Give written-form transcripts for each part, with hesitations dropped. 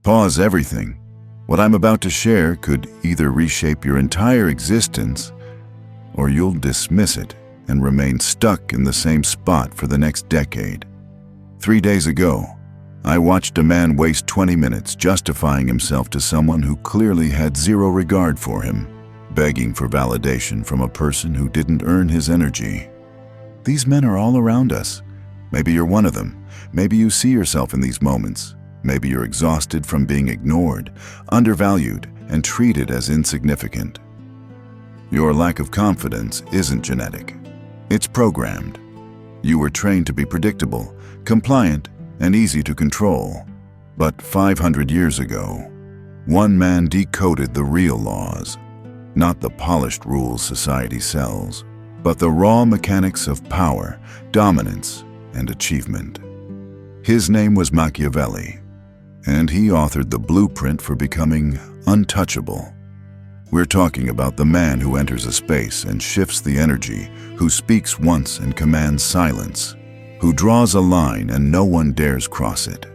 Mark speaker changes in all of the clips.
Speaker 1: Pause everything. What I'm about to share could either reshape your entire existence, or you'll dismiss it and remain stuck in the same spot for the next decade. 3 days ago, I watched a man waste 20 minutes justifying himself to someone who clearly had zero regard for him, begging for validation from a person who didn't earn his energy. These men are all around us. Maybe you're one of them. Maybe you see yourself in these moments. Maybe you're exhausted from being ignored, undervalued, and treated as insignificant. Your lack of confidence isn't genetic. It's programmed. You were trained to be predictable, compliant, and easy to control. But 500 years ago, one man decoded the real laws, not the polished rules society sells, but the raw mechanics of power, dominance, and achievement. His name was Machiavelli, and he authored the blueprint for becoming untouchable. We're talking about the man who enters a space and shifts the energy, who speaks once and commands silence, who draws a line and no one dares cross it.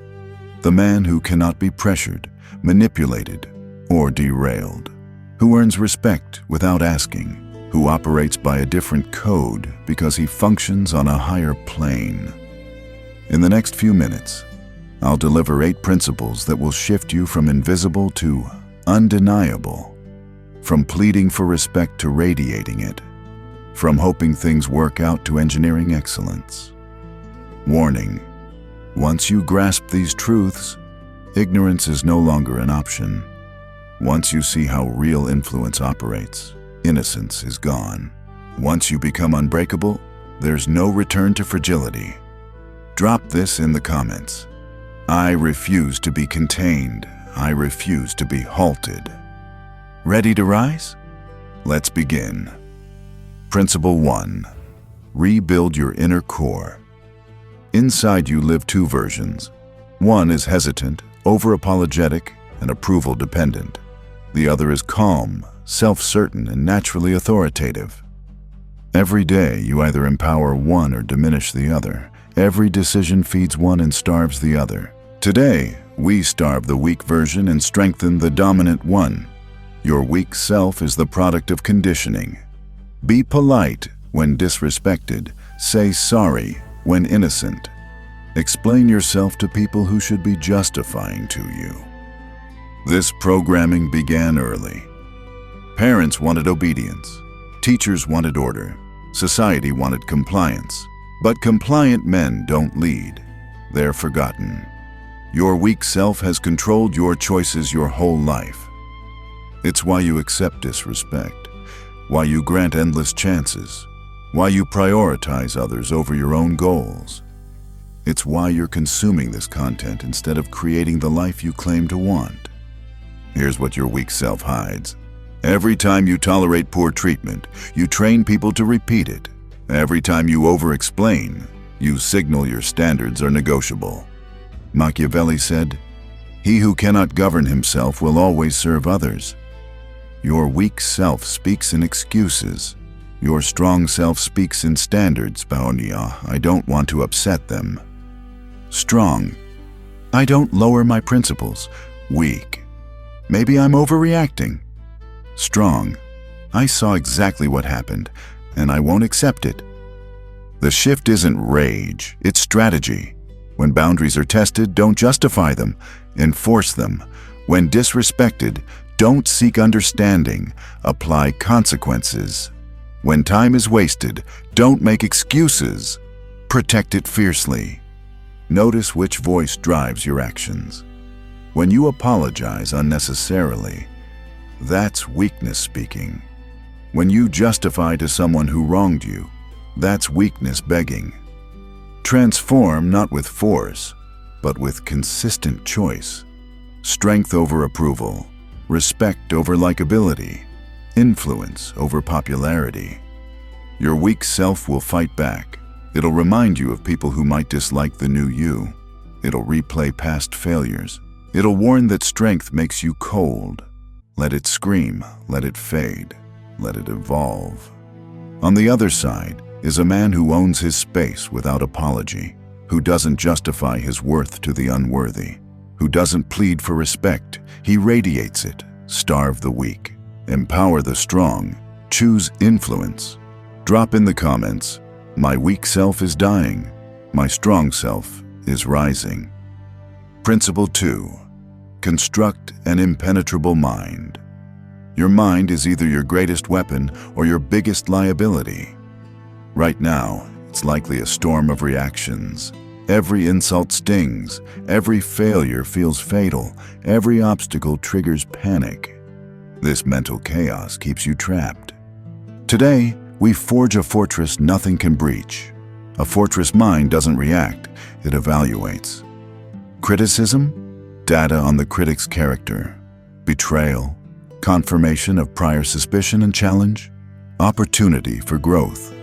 Speaker 1: The man who cannot be pressured, manipulated, or derailed, who earns respect without asking, who operates by a different code because he functions on a higher plane. In the next few minutes, I'll deliver 8 principles that will shift you from invisible to undeniable, from pleading for respect to radiating it, from hoping things work out to engineering excellence. Warning: once you grasp these truths, ignorance is no longer an option. Once you see how real influence operates, innocence is gone. Once you become unbreakable, there's no return to fragility. Drop this in the comments. I refuse to be contained. I refuse to be halted. Ready to rise? Let's begin. Principle 1. Rebuild your inner core. Inside you live 2 versions. One is hesitant, over-apologetic, and approval-dependent. The other is calm, self-certain, and naturally authoritative. Every day, you either empower one or diminish the other. Every decision feeds one and starves the other. Today, we starve the weak version and strengthen the dominant one. Your weak self is the product of conditioning. Be polite when disrespected. Say sorry when innocent. Explain yourself to people who should be justifying to you. This programming began early. Parents wanted obedience. Teachers wanted order. Society wanted compliance. But compliant men don't lead. They're forgotten. Your weak self has controlled your choices your whole life. It's why you accept disrespect, why you grant endless chances, why you prioritize others over your own goals. It's why you're consuming this content instead of creating the life you claim to want. Here's what your weak self hides. Every time you tolerate poor treatment, you train people to repeat it. Every time you over-explain, you signal your standards are negotiable. Machiavelli said, "He who cannot govern himself will always serve others." Your weak self speaks in excuses. Your strong self speaks in standards. Baonia, I don't want to upset them. Strong, I don't lower my principles. Weak, maybe I'm overreacting. Strong, I saw exactly what happened, and I won't accept it. The shift isn't rage, it's strategy. When boundaries are tested, don't justify them, enforce them. When disrespected, don't seek understanding, apply consequences. When time is wasted, don't make excuses, protect it fiercely. Notice which voice drives your actions. When you apologize unnecessarily, that's weakness speaking. When you justify to someone who wronged you, that's weakness begging. Transform not with force, but with consistent choice. Strength over approval, respect over likability, influence over popularity. Your weak self will fight back. It'll remind you of people who might dislike the new you. It'll replay past failures. It'll warn that strength makes you cold. Let it scream, let it fade, let it evolve. On the other side is a man who owns his space without apology, who doesn't justify his worth to the unworthy, who doesn't plead for respect, he radiates it. Starve the weak, empower the strong, choose influence. Drop in the comments, my weak self is dying, my strong self is rising. Principle 2. Construct an impenetrable mind. Your mind is either your greatest weapon or your biggest liability. Right now, it's likely a storm of reactions. Every insult stings, every failure feels fatal, every obstacle triggers panic. This mental chaos keeps you trapped. Today, we forge a fortress nothing can breach. A fortress mind doesn't react, it evaluates. Criticism? Data on the critic's character. Betrayal? Confirmation of prior suspicion and challenge? Opportunity for growth.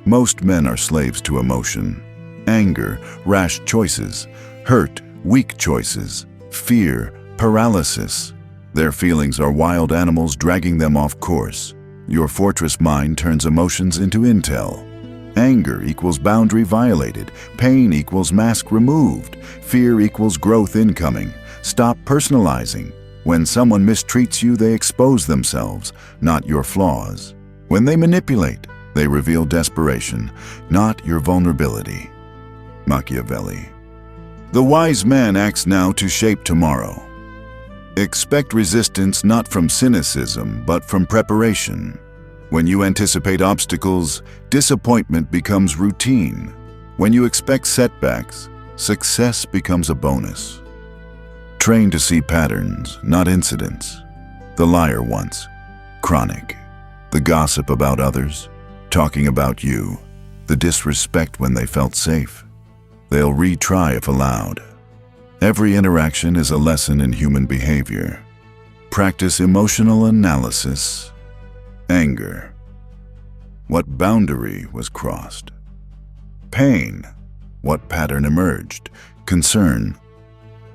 Speaker 1: Most men are slaves to emotion. Anger, rash choices. Hurt, weak choices. Fear, paralysis. Their feelings are wild animals dragging them off course. Your fortress mind turns emotions into intel. Anger equals boundary violated. Pain equals mask removed. Fear equals growth incoming. Stop personalizing. When someone mistreats you, they expose themselves, not your flaws. When they manipulate, they reveal desperation, not your vulnerability. Machiavelli. The wise man acts now to shape tomorrow. Expect resistance not from cynicism, but from preparation. When you anticipate obstacles, disappointment becomes routine. When you expect setbacks, success becomes a bonus. Train to see patterns, not incidents. The liar once, chronic. The gossip about others, talking about you. The disrespect when they felt safe. They'll retry if allowed. Every interaction is a lesson in human behavior. Practice emotional analysis. Anger. What boundary was crossed? Pain. What pattern emerged? Concern.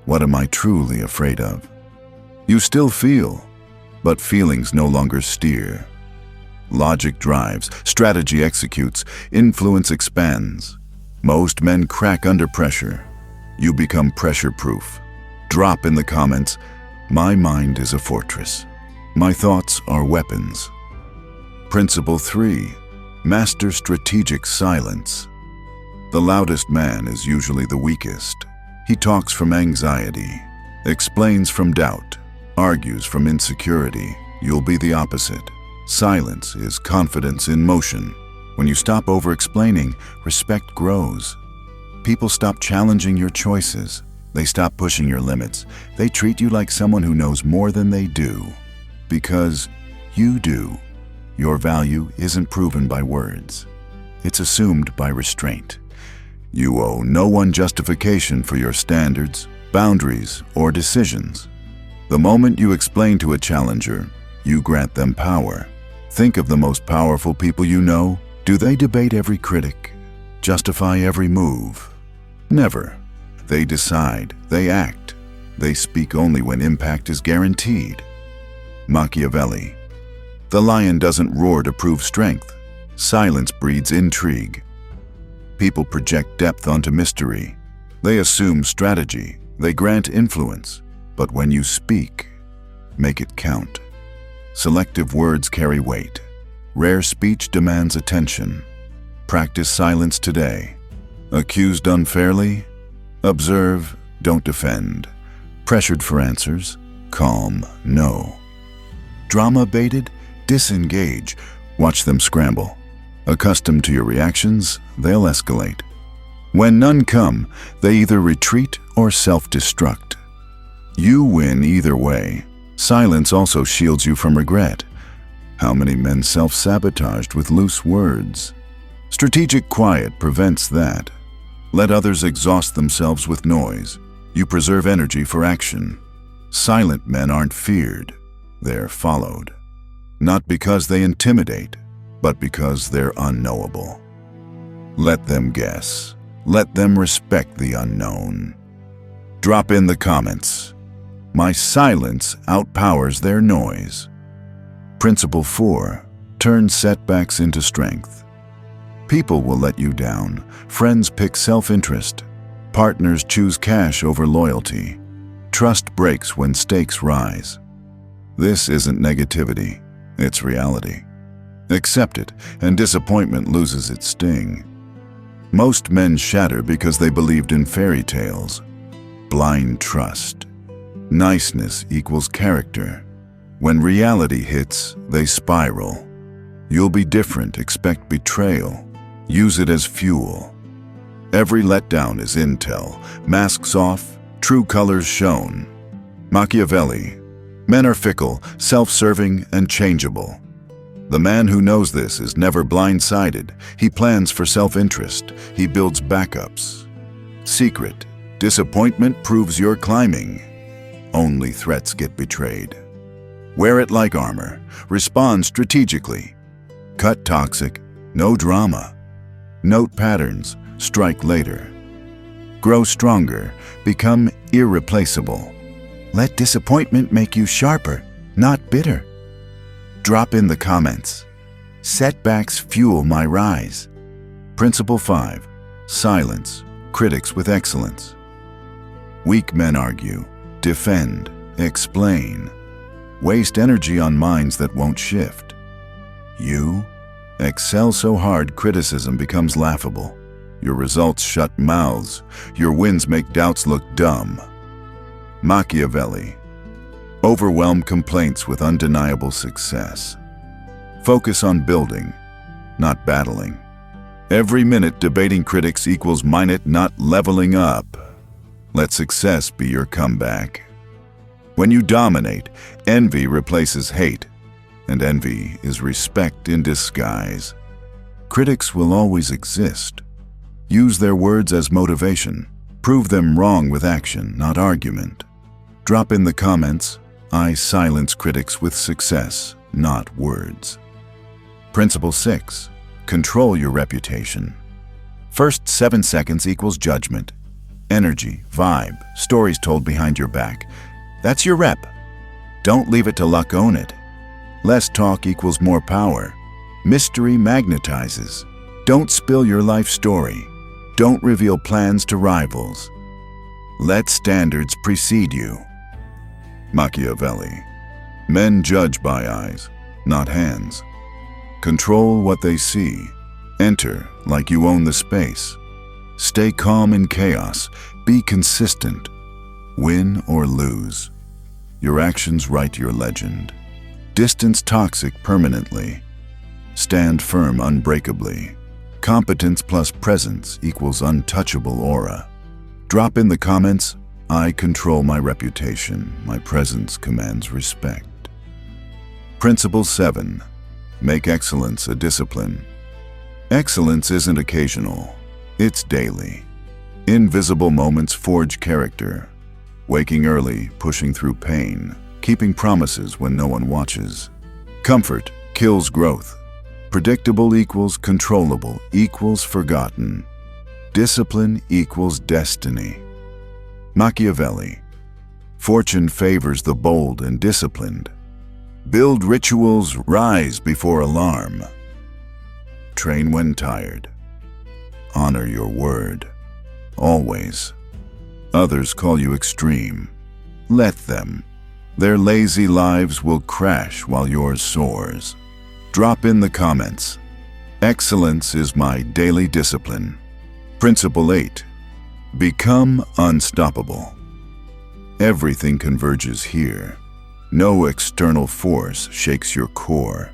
Speaker 1: What am I truly afraid of? You still feel, but feelings no longer steer. Logic drives, strategy executes, influence expands. Most men crack under pressure. You become pressure-proof. Drop in the comments, my mind is a fortress. My thoughts are weapons. Principle 3. Master strategic silence. The loudest man is usually the weakest. He talks from anxiety, explains from doubt, argues from insecurity. You'll be the opposite. Silence is confidence in motion. When you stop over-explaining, respect grows. People stop challenging your choices. They stop pushing your limits. They treat you like someone who knows more than they do. Because you do. Your value isn't proven by words. It's assumed by restraint. You owe no one justification for your standards, boundaries, or decisions. The moment you explain to a challenger, you grant them power. Think of the most powerful people you know. Do they debate every critic? Justify every move? Never. They decide, they act. They speak only when impact is guaranteed. Machiavelli. The lion doesn't roar to prove strength. Silence breeds intrigue. People project depth onto mystery. They assume strategy. They grant influence. But when you speak, make it count. Selective words carry weight. Rare speech demands attention. Practice silence today. Accused unfairly? Observe, don't defend. Pressured for answers? Calm, no. Drama baited? Disengage. Watch them scramble. Accustomed to your reactions, they'll escalate. When none come, they either retreat or self-destruct. You win either way. Silence also shields you from regret. How many men self-sabotaged with loose words? Strategic quiet prevents that. Let others exhaust themselves with noise. You preserve energy for action. Silent men aren't feared. They're followed. Not because they intimidate, but because they're unknowable. Let them guess. Let them respect the unknown. Drop in the comments. My silence outpowers their noise. Principle 4. Turn setbacks into strength. People will let you down. Friends pick self-interest. Partners choose cash over loyalty. Trust breaks when stakes rise. This isn't negativity, it's reality. Accept it, and disappointment loses its sting. Most men shatter because they believed in fairy tales. Blind trust. Niceness equals character. When reality hits, they spiral. You'll be different, expect betrayal. Use it as fuel. Every letdown is intel. Masks off, true colors shown. Machiavelli. Men are fickle, self-serving, and changeable. The man who knows this is never blindsided. He plans for self-interest. He builds backups. Secret. Disappointment proves you're climbing. Only threats get betrayed. Wear it like armor. Respond strategically. Cut toxic. No drama. Note patterns. Strike later. Grow stronger. Become irreplaceable. Let disappointment make you sharper, not bitter. Drop in the comments. Setbacks fuel my rise. Principle 5. Silence. Critics with excellence. Weak men argue, defend, explain. Waste energy on minds that won't shift. You excel so hard criticism becomes laughable. Your results shut mouths. Your wins make doubts look dumb. Machiavelli. Overwhelm complaints with undeniable success. Focus on building, not battling. Every minute debating critics equals minute not leveling up. Let success be your comeback. When you dominate, envy replaces hate, and envy is respect in disguise. Critics will always exist. Use their words as motivation. Prove them wrong with action, not argument. Drop in the comments. I silence critics with success, not words. Principle 6. Control your reputation. First 7 seconds equals judgment. Energy, vibe, stories told behind your back. That's your rep. Don't leave it to luck, own it. Less talk equals more power. Mystery magnetizes. Don't spill your life story. Don't reveal plans to rivals. Let standards precede you. Machiavelli. Men judge by eyes, not hands. Control what they see. Enter like you own the space. Stay calm in chaos. Be consistent. Win or lose. Your actions write your legend. Distance toxic permanently. Stand firm unbreakably. Competence plus presence equals untouchable aura. Drop in the comments. I control my reputation. My presence commands respect. Principle 7. Make excellence a discipline. Excellence isn't occasional. It's daily. Invisible moments forge character. Waking early, pushing through pain, keeping promises when no one watches. Comfort kills growth. Predictable equals controllable equals forgotten. Discipline equals destiny. Machiavelli. Fortune favors the bold and disciplined. Build rituals, rise before alarm. Train when tired. Honor your word. Always. Others call you extreme. Let them. Their lazy lives will crash while yours soars. Drop in the comments. Excellence is my daily discipline. Principle 8. Become unstoppable. Everything converges here. No external force shakes your core.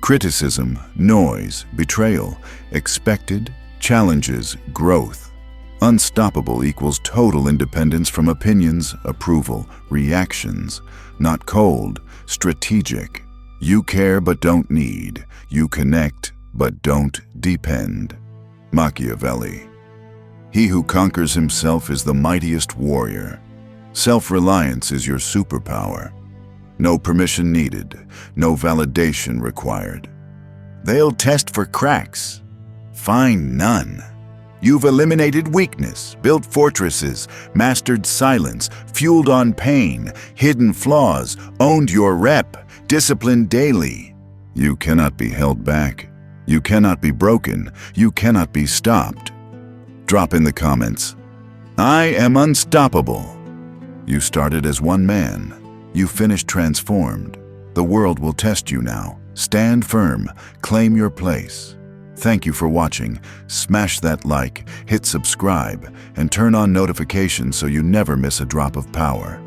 Speaker 1: Criticism, noise, betrayal, expected, challenges, growth. Unstoppable equals total independence from opinions, approval, reactions. Not cold, strategic. You care but don't need. You connect but don't depend. Machiavelli. He who conquers himself is the mightiest warrior. Self-reliance is your superpower. No permission needed, no validation required. They'll test for cracks. Find none. You've eliminated weakness, built fortresses, mastered silence, fueled on pain, hidden flaws, owned your rep, disciplined daily. You cannot be held back. You cannot be broken. You cannot be stopped. Drop in the comments. I am unstoppable. You started as one man. You finished transformed. The world will test you now. Stand firm. Claim your place. Thank you for watching. Smash that like, hit subscribe, and turn on notifications so you never miss a drop of power.